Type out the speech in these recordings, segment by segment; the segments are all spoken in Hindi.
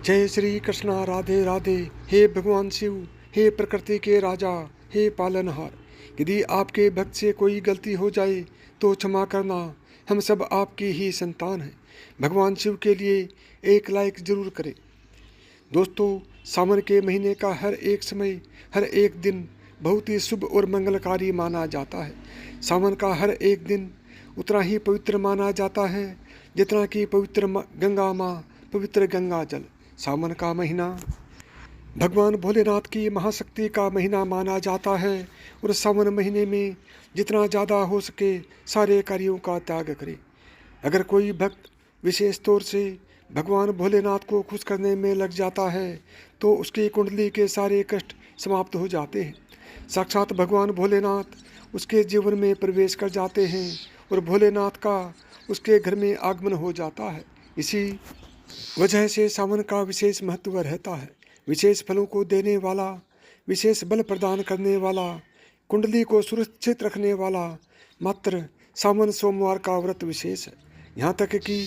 जय श्री कृष्णा, राधे राधे। हे भगवान शिव, हे प्रकृति के राजा, हे पालनहार, यदि आपके भक्त से कोई गलती हो जाए तो क्षमा करना। हम सब आपकी ही संतान हैं। भगवान शिव के लिए एक लाइक जरूर करें। दोस्तों, सावन के महीने का हर एक समय, हर एक दिन बहुत ही शुभ और मंगलकारी माना जाता है। सावन का हर एक दिन उतना ही पवित्र माना जाता है जितना कि पवित्र गंगा माँ, पवित्र गंगा जल। सावन का महीना भगवान भोलेनाथ की महाशक्ति का महीना माना जाता है और सावन महीने में जितना ज़्यादा हो सके सारे कार्यों का त्याग करें। अगर कोई भक्त विशेष तौर से भगवान भोलेनाथ को खुश करने में लग जाता है तो उसकी कुंडली के सारे कष्ट समाप्त हो जाते हैं। साक्षात भगवान भोलेनाथ उसके जीवन में प्रवेश कर जाते हैं और भोलेनाथ का उसके घर में आगमन हो जाता है। इसी वजह से सावन का विशेष महत्व रहता है। विशेष फलों को देने वाला, विशेष बल प्रदान करने वाला, कुंडली को सुरक्षित रखने वाला मात्र सावन सोमवार का व्रत विशेष है। यहाँ तक कि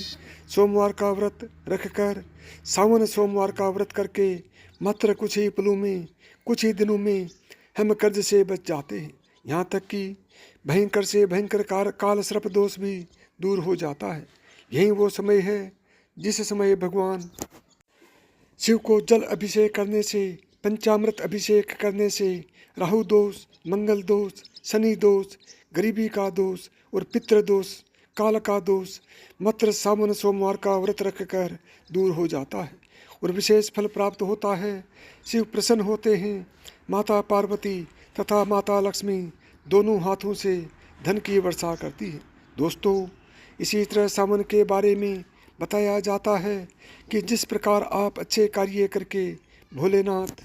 सोमवार का व्रत रखकर, सावन सोमवार का व्रत करके मात्र कुछ ही पलों में, कुछ ही दिनों में हम कर्ज से बच जाते हैं। यहाँ तक कि भयंकर से भयंकर काल सर्प दोष भी दूर हो जाता है। यही वो समय है जिस समय भगवान शिव को जल अभिषेक करने से, पंचामृत अभिषेक करने से राहु दोष, मंगल दोष, शनि दोष, गरीबी का दोष और पितृ दोष, काल का दोष मात्र सावन सोमवार का व्रत रखकर दूर हो जाता है और विशेष फल प्राप्त होता है। शिव प्रसन्न होते हैं। माता पार्वती तथा माता लक्ष्मी दोनों हाथों से धन की वर्षा करती है। दोस्तों, इसी तरह सावन के बारे में बताया जाता है कि जिस प्रकार आप अच्छे कार्य करके भोलेनाथ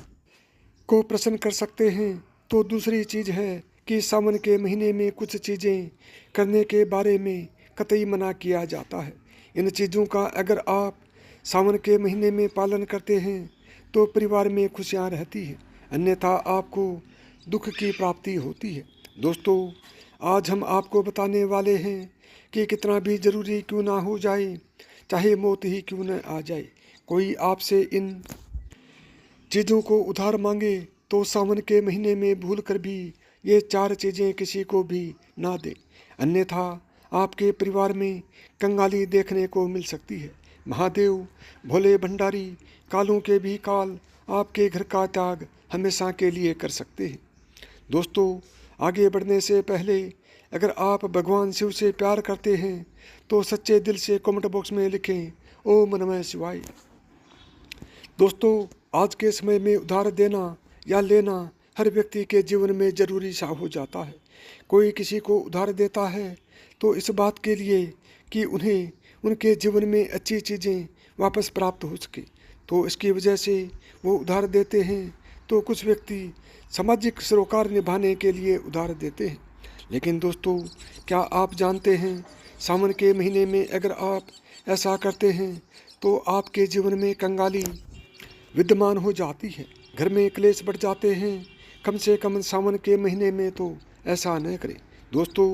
को प्रसन्न कर सकते हैं, तो दूसरी चीज़ है कि सावन के महीने में कुछ चीज़ें करने के बारे में कतई मना किया जाता है। इन चीज़ों का अगर आप सावन के महीने में पालन करते हैं तो परिवार में खुशियाँ रहती हैं, अन्यथा आपको दुख की प्राप्ति होती है। दोस्तों, आज हम आपको बताने वाले हैं कि कितना भी ज़रूरी क्यों ना हो जाए, चाहे मौत ही क्यों न आ जाए, कोई आपसे इन चीज़ों को उधार मांगे तो सावन के महीने में भूल कर भी ये 4 चीज़ें किसी को भी ना दे, अन्यथा आपके परिवार में कंगाली देखने को मिल सकती है। महादेव भोले भंडारी कालों के भी काल आपके घर का त्याग हमेशा के लिए कर सकते हैं। दोस्तों, आगे बढ़ने से पहले अगर आप भगवान शिव से प्यार करते हैं तो सच्चे दिल से कमेंट बॉक्स में लिखें ओम नमः शिवाय। दोस्तों, आज के समय में उधार देना या लेना हर व्यक्ति के जीवन में ज़रूरी सा हो जाता है। कोई किसी को उधार देता है तो इस बात के लिए कि उन्हें उनके जीवन में अच्छी चीज़ें वापस प्राप्त हो सके, तो इसकी वजह से वो उधार देते हैं। तो कुछ व्यक्ति सामाजिक सरोकार निभाने के लिए उधार देते हैं। लेकिन दोस्तों, क्या आप जानते हैं सावन के महीने में अगर आप ऐसा करते हैं तो आपके जीवन में कंगाली विद्यमान हो जाती है, घर में क्लेश बढ़ जाते हैं। कम से कम सावन के महीने में तो ऐसा न करें। दोस्तों,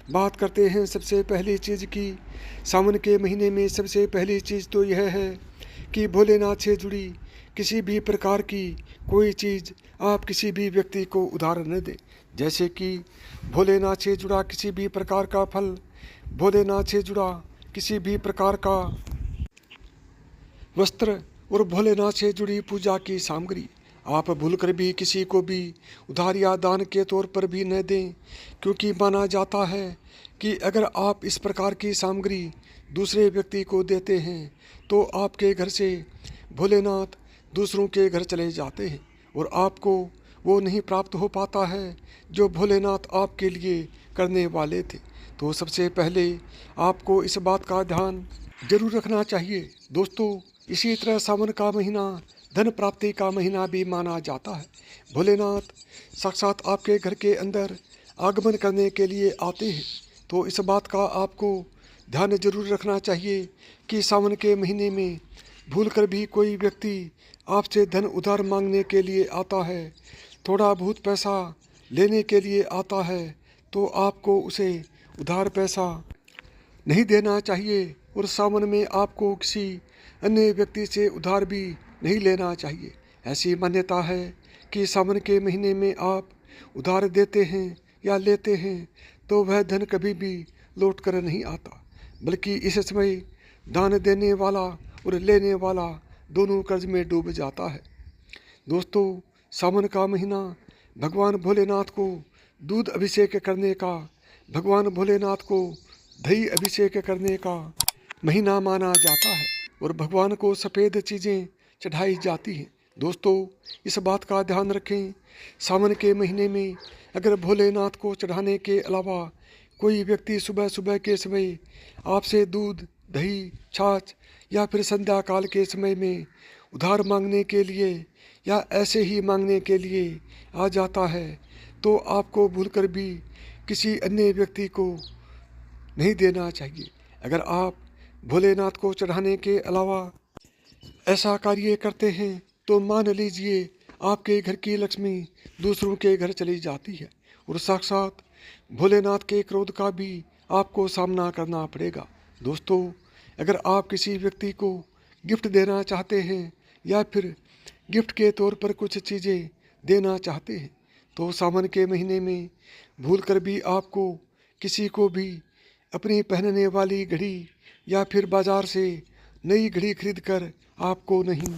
बात करते हैं सबसे पहली चीज़ की। सावन के महीने में सबसे पहली चीज़ तो यह है कि भोलेनाथ से जुड़ी किसी भी प्रकार की कोई चीज़ आप किसी भी व्यक्ति को उधार न दें। जैसे कि भोलेनाथ से जुड़ा किसी भी प्रकार का फल, भोलेनाथ से जुड़ा किसी भी प्रकार का वस्त्र और भोलेनाथ से जुड़ी पूजा की सामग्री आप भूलकर भी किसी को भी उधार या दान के तौर पर भी न दें, क्योंकि माना जाता है कि अगर आप इस प्रकार की सामग्री दूसरे व्यक्ति को देते हैं तो आपके घर से भोलेनाथ दूसरों के घर चले जाते हैं और आपको वो नहीं प्राप्त हो पाता है जो भोलेनाथ आपके लिए करने वाले थे। तो सबसे पहले आपको इस बात का ध्यान जरूर रखना चाहिए। दोस्तों, इसी तरह सावन का महीना धन प्राप्ति का महीना भी माना जाता है। भोलेनाथ साक्षात आपके घर के अंदर आगमन करने के लिए आते हैं, तो इस बात का आपको ध्यान जरूर रखना चाहिए कि सावन के महीने में भूलकर भी कोई व्यक्ति आपसे धन उधार मांगने के लिए आता है, थोड़ा बहुत पैसा लेने के लिए आता है, तो आपको उसे उधार पैसा नहीं देना चाहिए और सावन में आपको किसी अन्य व्यक्ति से उधार भी नहीं लेना चाहिए। ऐसी मान्यता है कि सावन के महीने में आप उधार देते हैं या लेते हैं तो वह धन कभी भी लौट कर नहीं आता, बल्कि इस समय दान देने वाला और लेने वाला दोनों कर्ज में डूब जाता है। दोस्तों, सावन का महीना भगवान भोलेनाथ को दूध अभिषेक करने का, भगवान भोलेनाथ को दही अभिषेक करने का महीना माना जाता है और भगवान को सफ़ेद चीज़ें चढ़ाई जाती हैं। दोस्तों, इस बात का ध्यान रखें, सावन के महीने में अगर भोलेनाथ को चढ़ाने के अलावा कोई व्यक्ति सुबह सुबह के समय आपसे दूध, दही, छाछ या फिर संध्या काल के समय में उधार मांगने के लिए या ऐसे ही मांगने के लिए आ जाता है तो आपको भूलकर भी किसी अन्य व्यक्ति को नहीं देना चाहिए। अगर आप भोलेनाथ को चढ़ाने के अलावा ऐसा कार्य करते हैं तो मान लीजिए आपके घर की लक्ष्मी दूसरों के घर चली जाती है और साक्षात भोलेनाथ के क्रोध का भी आपको सामना करना पड़ेगा। दोस्तों, अगर आप किसी व्यक्ति को गिफ्ट देना चाहते हैं या फिर गिफ्ट के तौर पर कुछ चीज़ें देना चाहते हैं तो सावन के महीने में भूलकर भी आपको किसी को भी अपनी पहनने वाली घड़ी या फिर बाज़ार से नई घड़ी खरीद कर आपको नहीं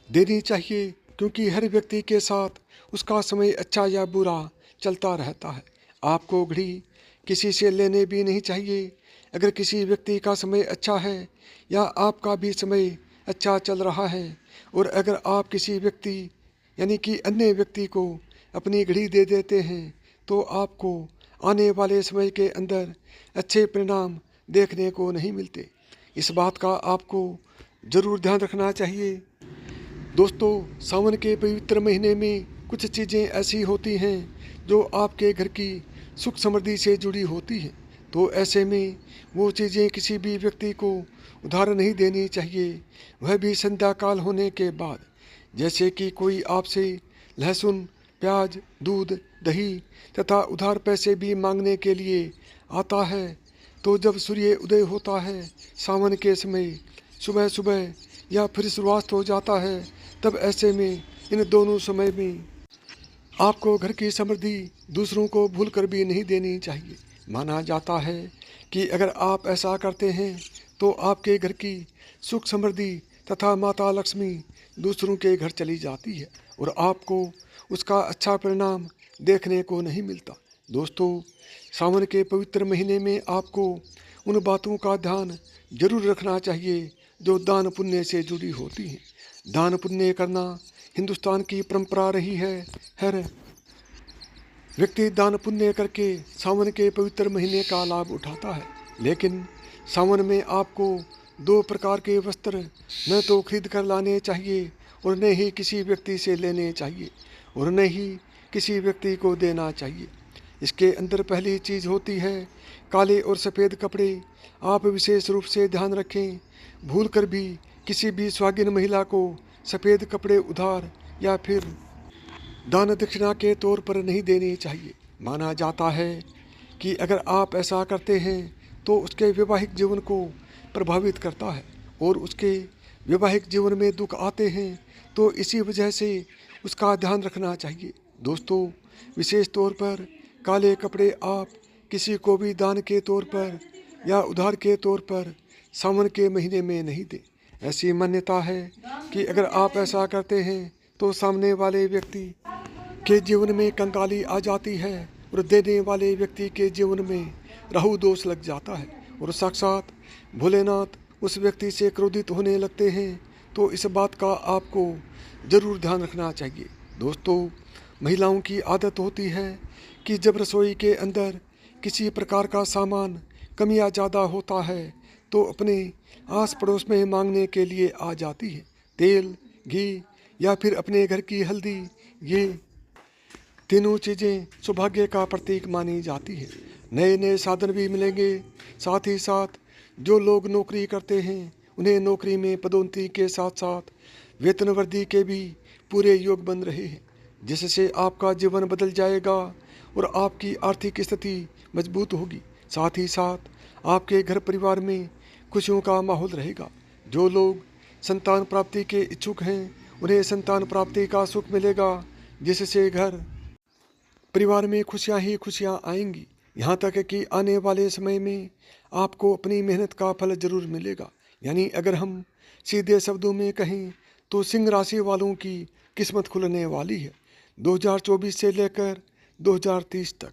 देनी चाहिए, क्योंकि हर व्यक्ति के साथ उसका समय अच्छा या बुरा चलता रहता है। आपको घड़ी किसी से लेने भी नहीं चाहिए। अगर किसी व्यक्ति का समय अच्छा है या आपका भी समय अच्छा चल रहा है और अगर आप किसी व्यक्ति यानी कि अन्य व्यक्ति को अपनी घड़ी दे देते हैं तो आपको आने वाले समय के अंदर अच्छे परिणाम देखने को नहीं मिलते। इस बात का आपको ज़रूर ध्यान रखना चाहिए। दोस्तों, सावन के पवित्र महीने में कुछ चीज़ें ऐसी होती हैं जो आपके घर की सुख समृद्धि से जुड़ी होती हैं, तो ऐसे में वो चीज़ें किसी भी व्यक्ति को उधार नहीं देनी चाहिए, वह भी संध्या काल होने के बाद। जैसे कि कोई आपसे लहसुन, प्याज, दूध, दही तथा उधार पैसे भी मांगने के लिए आता है तो जब सूर्य उदय होता है सावन के समय सुबह सुबह या फिर सूर्यास्त हो जाता है, तब ऐसे में इन दोनों समय में आपको घर की समृद्धि दूसरों को भूलकर भी नहीं देनी चाहिए। माना जाता है कि अगर आप ऐसा करते हैं तो आपके घर की सुख समृद्धि तथा माता लक्ष्मी दूसरों के घर चली जाती है और आपको उसका अच्छा परिणाम देखने को नहीं मिलता। दोस्तों, सावन के पवित्र महीने में आपको उन बातों का ध्यान जरूर रखना चाहिए जो दान पुण्य से जुड़ी होती हैं। दान पुण्य करना हिंदुस्तान की परंपरा रही है। हर व्यक्ति दान पुण्य करके सावन के पवित्र महीने का लाभ उठाता है, लेकिन सावन में आपको 2 प्रकार के वस्त्र न तो खरीद कर लाने चाहिए और न ही किसी व्यक्ति से लेने चाहिए और न ही किसी व्यक्ति को देना चाहिए। इसके अंदर पहली चीज़ होती है काले और सफ़ेद कपड़े। आप विशेष रूप से ध्यान रखें, भूलकर भी किसी भी सुहागिन महिला को सफ़ेद कपड़े उधार या फिर दान दक्षिणा के तौर पर नहीं देने चाहिए। माना जाता है कि अगर आप ऐसा करते हैं तो उसके वैवाहिक जीवन को प्रभावित करता है और उसके वैवाहिक जीवन में दुख आते हैं, तो इसी वजह से उसका ध्यान रखना चाहिए। दोस्तों, विशेष तौर पर काले कपड़े आप किसी को भी दान के तौर पर या उधार के तौर पर सावन के महीने में नहीं दें। ऐसी मान्यता है कि अगर आप ऐसा करते हैं तो सामने वाले व्यक्ति के जीवन में कंगाली आ जाती है और देने वाले व्यक्ति के जीवन में राहु दोष लग जाता है और साक्षात भोलेनाथ उस व्यक्ति से क्रोधित होने लगते हैं। तो इस बात का आपको ज़रूर ध्यान रखना चाहिए। दोस्तों, महिलाओं की आदत होती है कि जब रसोई के अंदर किसी प्रकार का सामान कम या ज़्यादा होता है तो अपने आस पड़ोस में मांगने के लिए आ जाती है। तेल, घी या फिर अपने घर की हल्दी, ये तीनों चीज़ें सौभाग्य का प्रतीक मानी जाती है। नए नए साधन भी मिलेंगे। साथ ही साथ जो लोग नौकरी करते हैं उन्हें नौकरी में पदोन्नति के साथ साथ वेतन वृद्धि के भी पूरे योग बन रहे हैं, जिससे आपका जीवन बदल जाएगा और आपकी आर्थिक स्थिति मजबूत होगी। साथ ही साथ आपके घर परिवार में खुशियों का माहौल रहेगा। जो लोग संतान प्राप्ति के इच्छुक हैं उन्हें संतान प्राप्ति का सुख मिलेगा, जिससे घर परिवार में खुशियां ही खुशियां आएंगी। यहाँ तक कि आने वाले समय में आपको अपनी मेहनत का फल जरूर मिलेगा। यानी अगर हम सीधे शब्दों में कहें तो सिंह राशि वालों की किस्मत खुलने वाली है 2024 से लेकर 2030 तक।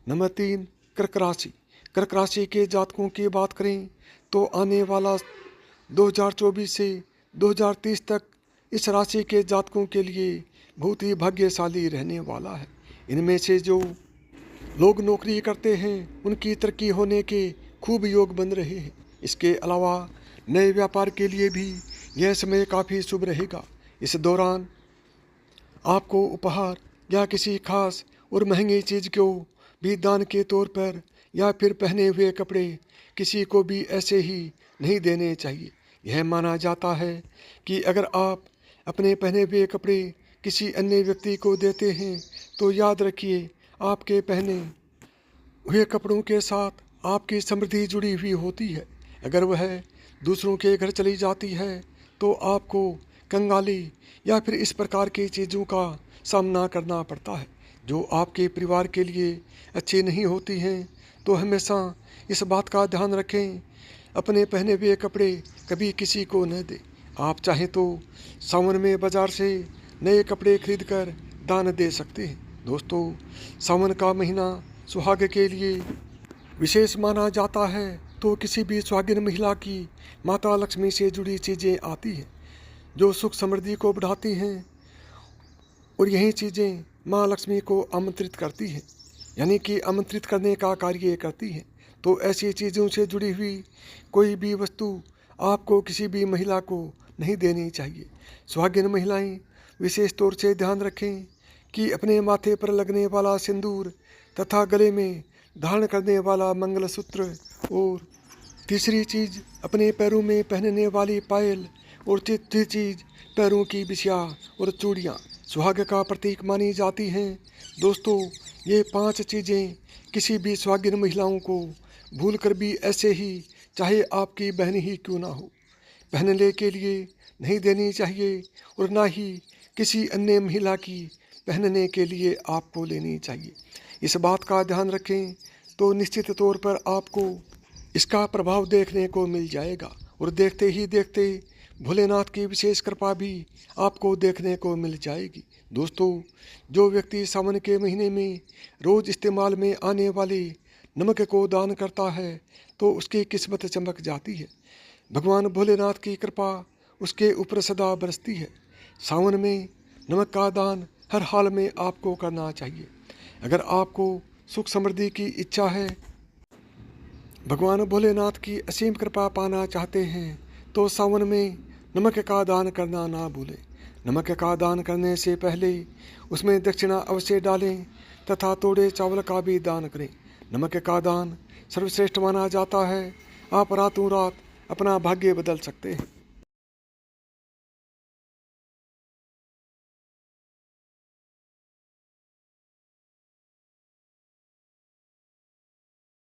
नंबर 3, कर्क राशि। कर्क राशि के जातकों की बात करें तो आने वाला 2024 से 2030 तक इस राशि के जातकों के लिए बहुत ही भाग्यशाली रहने वाला है। इनमें से जो लोग नौकरी करते हैं उनकी तरक्की होने के खूब योग बन रहे हैं। इसके अलावा नए व्यापार के लिए भी यह समय काफ़ी शुभ रहेगा। इस दौरान आपको उपहार या किसी खास और महंगी चीज़ को भी दान के तौर पर या फिर पहने हुए कपड़े किसी को भी ऐसे ही नहीं देने चाहिए। यह माना जाता है कि अगर आप अपने पहने हुए कपड़े किसी अन्य व्यक्ति को देते हैं तो याद रखिए आपके पहने हुए कपड़ों के साथ आपकी समृद्धि जुड़ी हुई होती है। अगर वह दूसरों के घर चली जाती है तो आपको कंगाली या फिर इस प्रकार की चीज़ों का सामना करना पड़ता है जो आपके परिवार के लिए अच्छी नहीं होती हैं। तो हमेशा इस बात का ध्यान रखें, अपने पहने हुए कपड़े कभी किसी को न दें। आप चाहें तो सावन में बाज़ार से नए कपड़े खरीद कर दान दे सकते हैं। दोस्तों, सावन का महीना सुहाग के लिए विशेष माना जाता है। तो किसी भी सुहागिन महिला की माता लक्ष्मी से जुड़ी चीज़ें आती हैं जो सुख समृद्धि को बढ़ाती हैं और यही चीज़ें माँ लक्ष्मी को आमंत्रित करती हैं, यानी कि आमंत्रित करने का कार्य करती हैं। तो ऐसी चीज़ों से जुड़ी हुई कोई भी वस्तु आपको किसी भी महिला को नहीं देनी चाहिए। सुहागिन महिलाएं विशेष तौर से ध्यान रखें कि अपने माथे पर लगने वाला सिंदूर तथा गले में धारण करने वाला मंगलसूत्र और तीसरी चीज़ अपने पैरों में पहनने वाली पायल और चौथी चीज़ पैरों की बिछिया और चूड़ियाँ सुहाग का प्रतीक मानी जाती हैं। दोस्तों, ये 5 चीज़ें किसी भी सुहागिन महिलाओं को भूल कर भी ऐसे ही, चाहे आपकी बहन ही क्यों ना हो, पहनने के लिए नहीं देनी चाहिए और ना ही किसी अन्य महिला की पहनने के लिए आपको लेनी चाहिए। इस बात का ध्यान रखें तो निश्चित तौर पर आपको इसका प्रभाव देखने को मिल जाएगा और देखते ही देखते भोलेनाथ की विशेष कृपा भी आपको देखने को मिल जाएगी। दोस्तों, जो व्यक्ति सावन के महीने में रोज़ इस्तेमाल में आने वाले नमक को दान करता है तो उसकी किस्मत चमक जाती है। भगवान भोलेनाथ की कृपा उसके ऊपर सदा बरसती है। सावन में नमक का दान हर हाल में आपको करना चाहिए। अगर आपको सुख समृद्धि की इच्छा है, भगवान भोलेनाथ की असीम कृपा पाना चाहते हैं तो सावन में नमक का दान करना ना भूलें। नमक का दान करने से पहले उसमें दक्षिणा अवश्य डालें तथा थोड़े चावल का भी दान करें। नमक का दान सर्वश्रेष्ठ माना जाता है। आप रातों रात अपना भाग्य बदल सकते हैं।